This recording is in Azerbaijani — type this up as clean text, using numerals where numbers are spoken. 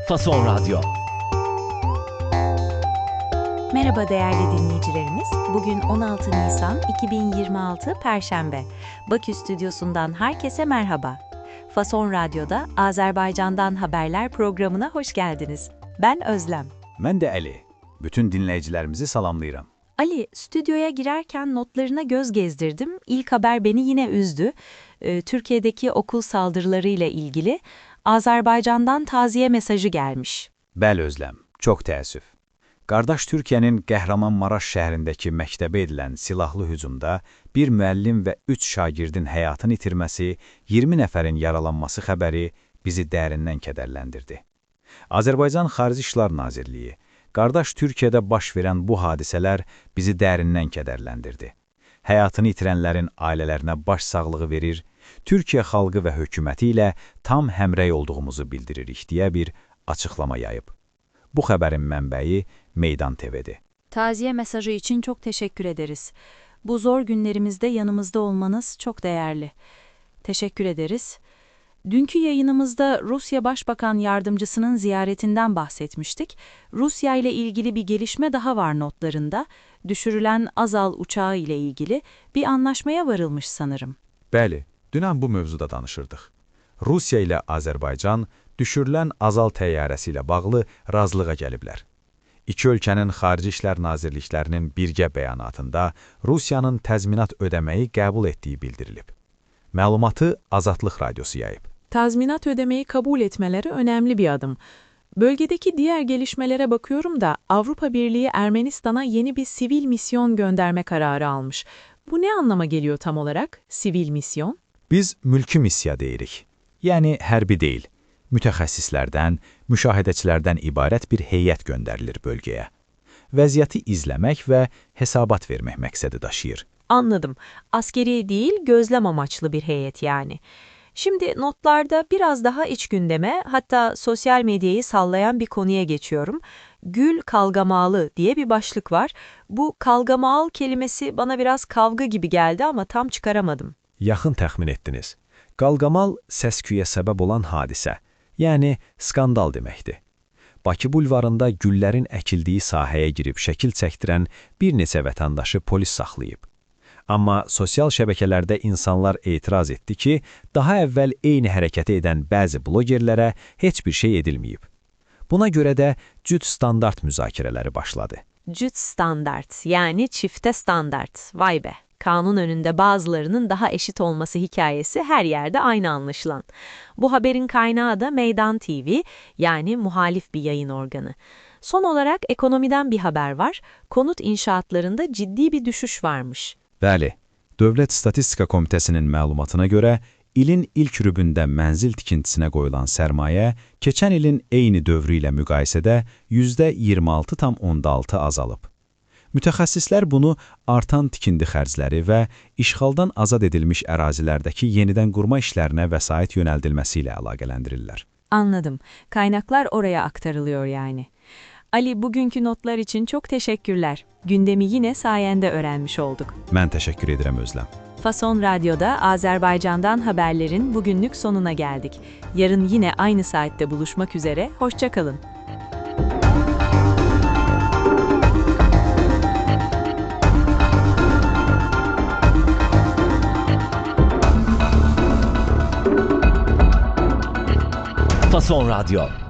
Fason Radyo. Merhaba değerli dinleyicilerimiz. Bugün 16 Nisan 2026 Perşembe. Bakü stüdyosundan herkese merhaba. Fason Radyo'da Azerbaycan'dan haberler programına hoş geldiniz. Ben Özlem. Ben de Ali. Bütün dinleyicilerimizi salamlayırım. Ali, stüdyoya girerken notlarına göz gezdirdim. İlk haber beni yine üzdü. Türkiye'deki okul saldırılarıyla ilgili Azerbaycan'dan taziye mesajı gelmiş. Bəli Özlem, çox təəssüf. Qardaş Türkiyənin Qəhrəmanmaraş şəhərindəki məktəbə edilən silahlı hücumda bir müəllim və 3 şagirdin həyatını itirməsi, 20 nəfərin yaralanması xəbəri bizi dərindən kədərləndirdi. Azərbaycan Xarici İşlər Nazirliyi, qardaş Türkiyədə baş verən bu hadisələr bizi dərindən kədərləndirdi. Həyatını itirənlərin ailələrinə başsağlığı verir, Türkiyə xalqı və hökuməti ilə tam həmrəy olduğumuzu bildiririk deyə bir açıqlama yayıb. Bu xəbərin mənbəyi Meydan TV'dir. Taziye mesajı için çok teşekkür ederiz. Bu zor günlerimizde yanımızda olmanız çok değerli. Teşekkür ederiz. Dünkü yayınımızda Rusya Başbakan Yardımcısının ziyaretinden bahsetmiştik. Rusya ile ilgili bir gelişme daha var notlarında. Düşürülen Azal uçağı ile ilgili bir anlaşmaya varılmış sanırım. Bəli, dünən bu mövzuda danışırdıq. Rusiya ilə Azərbaycan düşürülən Azal təyyarəsi ilə bağlı razılığa gəliblər. İki ölkənin Xarici İşlər Nazirliklərinin birgə bəyanatında Rusiyanın təzminat ödəməyi qəbul etdiyi bildirilib. Məlumatı Azadlıq Radyosu yayıb. Tazminat ödemeyi kabul etmeleri önemli bir adım. Bölgedeki diğer gelişmelere bakıyorum da Avrupa Birliği Ermenistan'a yeni bir sivil misyon gönderme kararı almış. Bu ne anlama geliyor tam olarak, sivil misyon? Biz mülki missiya deyirik. Yəni hərbi deyil. Mütəxəssislərdən, müşahidəçilərdən ibarət bir heyət göndərilir bölgəyə. Vəziyyəti izləmək və hesabat vermək məqsədi daşıyır. Anladım. Askeri değil, gözlem amaçlı bir heyet yani. Şimdi notlarda biraz daha iç gündeme, hatta sosyal medyayı sallayan bir konuya geçiyorum. Gül Kavgamalı diye bir başlık var. Bu kavgamal kelimesi bana biraz kavga gibi geldi ama tam çıkaramadım. Yaxın təxmin etdiniz. Qalqamal səs-küyə səbəb olan hadisə, yəni skandal deməkdir. Bakı bulvarında güllərin əkildiyi sahəyə girib şəkil çəkdirən bir neçə vətəndaşı polis saxlayıb. Amma sosial şəbəkələrdə insanlar etiraz etdi ki, daha əvvəl eyni hərəkəti edən bəzi blogerlərə heç bir şey edilməyib. Buna görə də cüt standart müzakirələri başladı. Cüt standart, yani çifte standart. Vay be. Kanun önünde bazılarının daha eşit olması hikayesi her yerde aynı anlaşılan. Bu haberin kaynağı da Meydan TV, yani muhalif bir yayın organı. Son olarak ekonomiden bir haber var. Konut inşaatlarında ciddi bir düşüş varmış. Bəli, Dövlət Statistika Komitəsinin məlumatına görə, ilin ilk rübündə mənzil tikintisinə qoyulan sərmayə keçən ilin eyni dövrü ilə müqayisədə %26,6 azalıb. Mütəxəssislər bunu artan tikinti xərcləri və işğaldan azad edilmiş ərazilərdəki yenidən qurma işlərinə vəsait yönəldilməsi ilə əlaqələndirirlər. Anladım. Kaynaklar oraya aktarılıyor yani. Ali, bugünkü notlar için çok teşekkürler. Gündemi yine sayende öğrenmiş olduk. Mən təşəkkür edirəm Özlem. Fason Radyo'da Azerbaycan'dan haberlerin bugünlük sonuna geldik. Yarın yine aynı saatte buluşmak üzere, hoşça kalın. Fason Radyo.